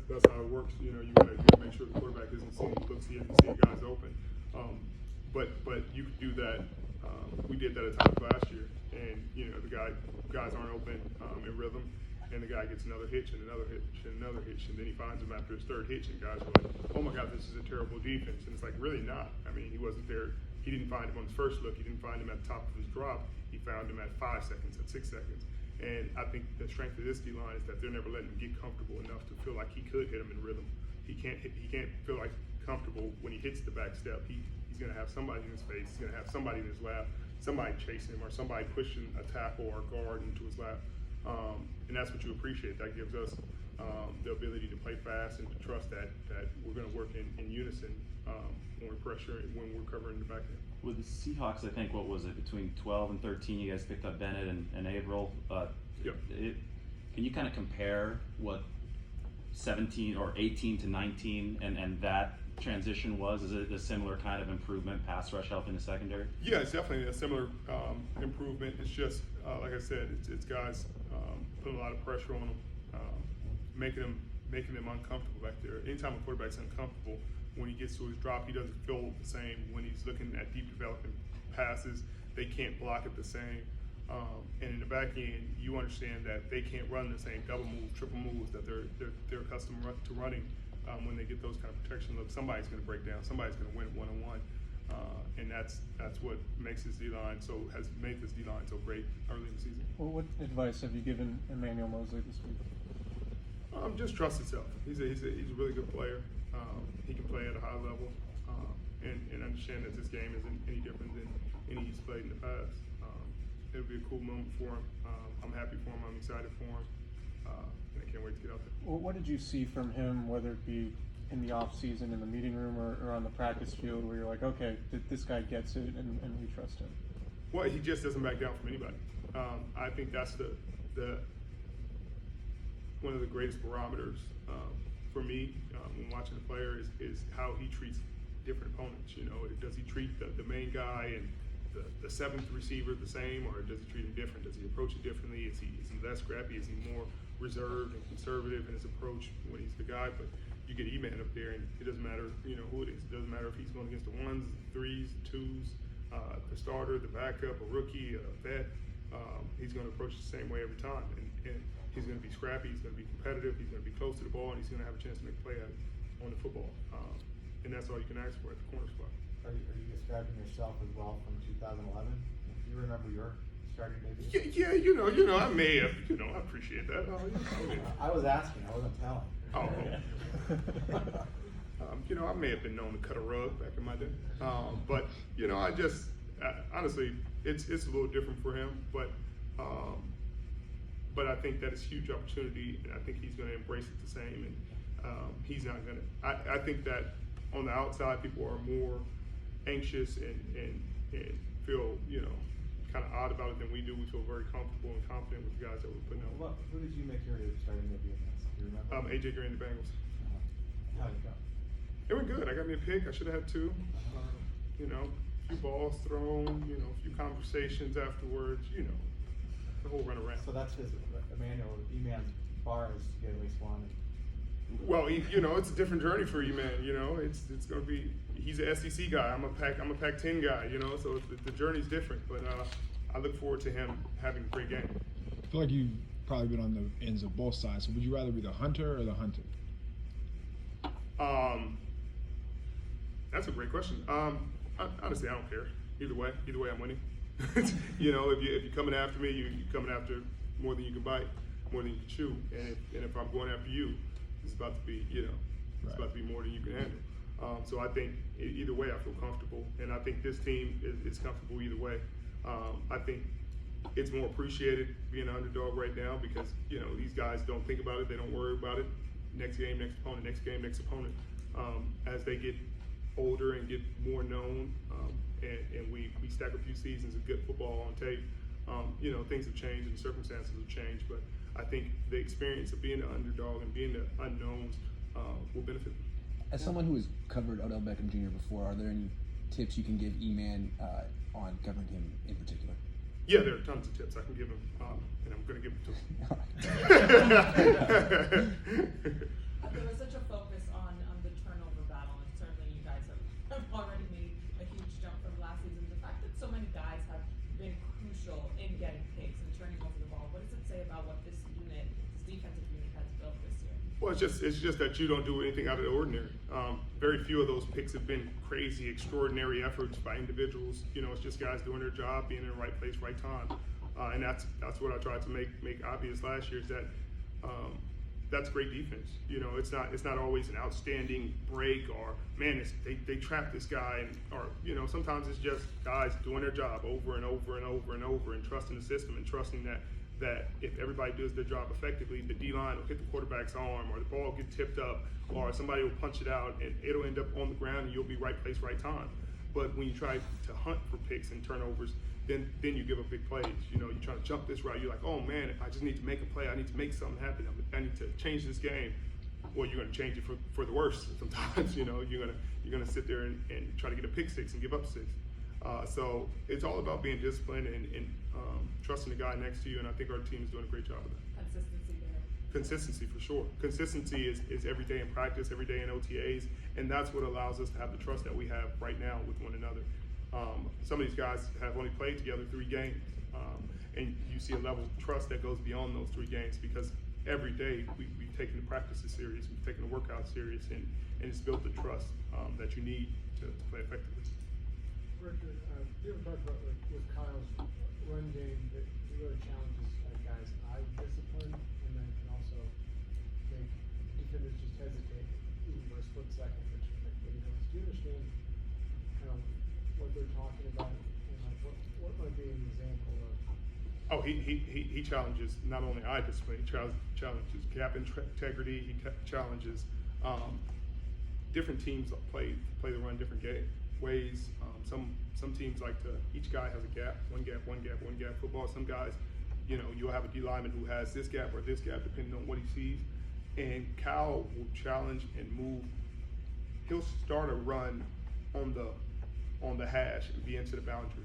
that's how it works. You know, you gotta make sure the quarterback isn't seeing guys open. But you could do that. We did that at times last year, and you know the guys aren't open in rhythm, and the guy gets another hitch and another hitch and another hitch, and then he finds him after his third hitch, and guys are like, "Oh my God, this is a terrible defense." And it's like, really not. I mean, he wasn't there. He didn't find him on his first look. He didn't find him at the top of his drop. He found him at 5 seconds, at 6 seconds. And I think the strength of this D-line is that they're never letting him get comfortable enough to feel like he could hit him in rhythm. He can't feel like comfortable when he hits the back step. He's going to have somebody in his face. He's going to have somebody in his lap, somebody chasing him, or somebody pushing a tackle or a guard into his lap. And that's what you appreciate. That gives us the ability to play fast and to trust that we're going to work in unison when we're pressuring, when we're covering the back end. With the Seahawks, I think, what was it, between 12 and 13, you guys picked up Bennett and Averill. Yep. Can you kind of compare what 17 or 18 to 19 and that transition was? Is it a similar kind of improvement, pass rush help in the secondary? Yeah, it's definitely a similar improvement. It's just, like I said, it's guys putting a lot of pressure on them, making them uncomfortable back there. Anytime a quarterback's uncomfortable, when he gets to his drop, he doesn't feel the same. When he's looking at deep developing passes, they can't block it the same. And in the back end, you understand that they can't run the same double moves, triple moves that they're accustomed to running. When they get those kind of protection looks, somebody's going to break down. Somebody's going to win one-on-one, and that's what makes this D-line has made this D-line so great early in the season. Well, what advice have you given Emmanuel Moseley this week? Just trust himself. He's a really good player. He can play at a high level, and understand that this game isn't any different than any he's played in the past. It'll be a cool moment for him. I'm happy for him. I'm excited for him, and I can't wait to get out there. Well, what did you see from him, whether it be in the off season, in the meeting room, or on the practice field, where you're like, okay, this guy gets it, and we trust him? Well, he just doesn't back down from anybody. I think that's the one of the greatest barometers for me when watching a player is how he treats different opponents. You know, does he treat the main guy and the seventh receiver the same, or does he treat him different? Does he approach it differently? Is he less scrappy? Is he more reserved and conservative in his approach when he's the guy? But you get E-Man up there, and it doesn't matter, you know, who it is. It doesn't matter if he's going against the ones, threes, twos, the starter, the backup, a rookie, a vet. He's going to approach it the same way every time, and he's going to be scrappy. He's going to be competitive. He's going to be close to the ball, and he's going to have a chance to make a play at it on the football. And that's all you can ask for at the corner spot. Are you describing yourself as well from 2011? Do you remember your starting debut? Yeah, you know, I may have, I appreciate that. I was asking, I wasn't telling. I may have been known to cut a rug back in my day, but I just honestly, it's a little different for him, but I think that it's a huge opportunity, and I think he's going to embrace it the same, and he's not going to. I think that on the outside, people are more anxious and feel kind of odd about it than we do. We feel very comfortable and confident with the guys that we're putting out. Who did you make your starting debut against? Do you remember? AJ Green, the Bengals. How'd it go? It went good. I got me a pick. I should have had 2. A few balls thrown. A few conversations afterwards. The whole run around. So that's his E-Man's bar is to get at least one. Well, it's a different journey for you, man. It's going to be. He's an SEC guy. I'm a Pac-10 guy. So the journey's different. But I look forward to him having a great game. I feel like you've probably been on the ends of both sides. So would you rather be the hunter or the hunted? That's a great question. Honestly, I don't care. Either way, I'm winning. If you're coming after me, you're coming after more than you can bite, more than you can chew. And if I'm going after you, it's about to be, it's about to be more than you can handle. So I think either way, I feel comfortable, and I think this team is comfortable either way. I think it's more appreciated being an underdog right now because these guys don't think about it, they don't worry about it. Next game, next opponent. Next game, next opponent. As they get older and get more known, and we stack a few seasons of good football on tape, things have changed and circumstances have changed. But I think the experience of being the underdog and being the unknowns will benefit them. As someone who has covered Odell Beckham Jr. before, are there any tips you can give E-Man on covering him in particular? Yeah, there are tons of tips I can give him, and I'm going to give them to him. Well, it's just that you don't do anything out of the ordinary. Very few of those picks have been crazy, extraordinary efforts by individuals. You know, it's just guys doing their job, being in the right place, right time, and that's what I tried to make obvious last year is that that's great defense. You know, it's not always an outstanding break or man, they trapped this guy, or you know, sometimes it's just guys doing their job over and over and over and over and trusting the system and trusting that if everybody does their job effectively, the D-line will hit the quarterback's arm or the ball will get tipped up or somebody will punch it out and it'll end up on the ground and you'll be right place, right time. But when you try to hunt for picks and turnovers, then you give up big plays. You know, you try to jump this route, you're like, oh man, I just need to make a play, I need to make something happen, I need to change this game. Well, you're gonna change it for the worse sometimes. You know, you're gonna sit there and try to get a pick six and give up six. So it's all about being disciplined and trusting the guy next to you, and I think our team is doing a great job of that. Consistency there. Consistency for sure. Consistency is every day in practice, every day in OTAs, and that's what allows us to have the trust that we have right now with one another. Some of these guys have only played together 3 games, and you see a level of trust that goes beyond those 3 games because every day we've taken the practices serious, we've taken the workout serious, and it's built the trust that you need to play effectively. Richard, you ever talked about with Kyle's run game that he really challenges guys' eye discipline and then can also make defenders just hesitate even for a split second, which do you understand kind of what they're talking about and like what might be an example of? Oh, he challenges not only eye discipline, he challenges gap integrity, he challenges different teams play the run different ways. Some teams like to, each guy has a gap, one gap football. Some guys, you know, you'll have a D lineman who has this gap or this gap depending on what he sees. And Kyle will challenge and move. He'll start a run on the hash and be into the boundary.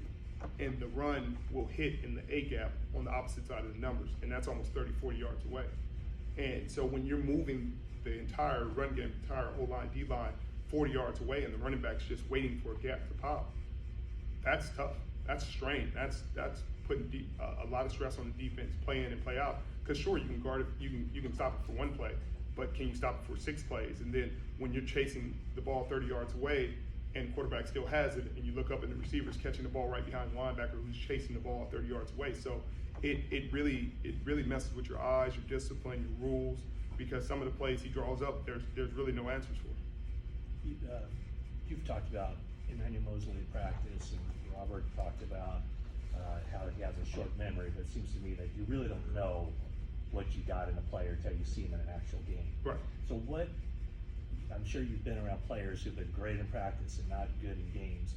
And the run will hit in the A gap on the opposite side of the numbers. And that's almost 30, 40 yards away. And so when you're moving the entire run game, entire O-line, D-line, 40 yards away and the running back's just waiting for a gap to pop, that's tough. That's strain. That's putting a lot of stress on the defense, play in and play out. Because sure, you can guard it, you can stop it for 1 play, but can you stop it for 6 plays? And then when you're chasing the ball 30 yards away and the quarterback still has it, and you look up and the receiver's catching the ball right behind the linebacker who's chasing the ball 30 yards away. So it really messes with your eyes, your discipline, your rules, because some of the plays he draws up, there's really no answers for. You've talked about Emmanuel Moseley in practice, and Robert talked about how he has a short memory, but it seems to me that you really don't know what you got in a player until you see him in an actual game. Right. So I'm sure you've been around players who've been great in practice and not good in games.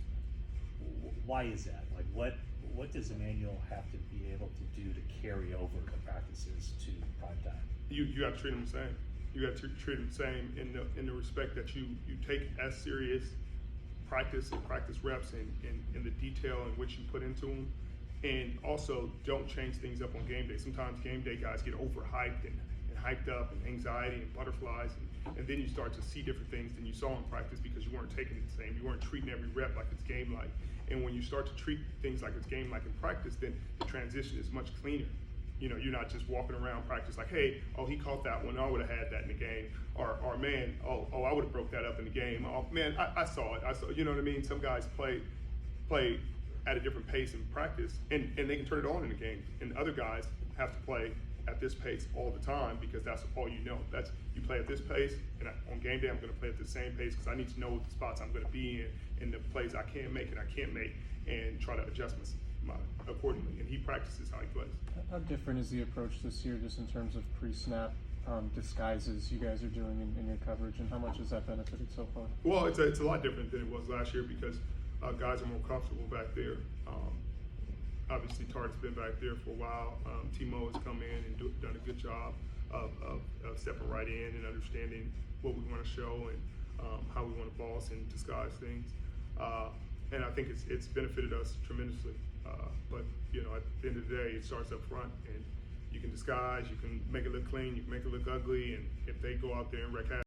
Why is that? Like, what does Emmanuel have to be able to do to carry over the practices to prime time? You got to treat him the same. You got to treat him the same in the respect that you take as serious practice and practice reps and the detail in which you put into them, and also don't change things up on game day. Sometimes game day guys get overhyped and hyped up and anxiety and butterflies, and then you start to see different things than you saw in practice because you weren't taking it the same. You weren't treating every rep like it's game-like. And when you start to treat things like it's game-like in practice, then the transition is much cleaner. You know, you're not just walking around practice like, hey, oh, he caught that one, I would have had that in the game. Or man, I would have broke that up in the game. Oh, man, I saw it. You know what I mean? Some guys play at a different pace in practice, and they can turn it on in the game. And other guys have to play at this pace all the time because that's all you know. That's you play at this pace, and on game day I'm going to play at the same pace because I need to know the spots I'm going to be in and the plays I can make and I can't make, and try to adjust accordingly. And he practices how he plays. How different is the approach this year, just in terms of pre-snap disguises you guys are doing in your coverage, and how much has that benefited so far? Well, it's a lot different than it was last year because guys are more comfortable back there. Obviously, Tart's been back there for a while. Timo has come in and done a good job of stepping right in and understanding what we want to show and how we want to boss and disguise things. And I think it's benefited us tremendously. But you know, at the end of the day, it starts up front, and you can disguise, you can make it look clean, you can make it look ugly, and if they go out there and wreak havoc,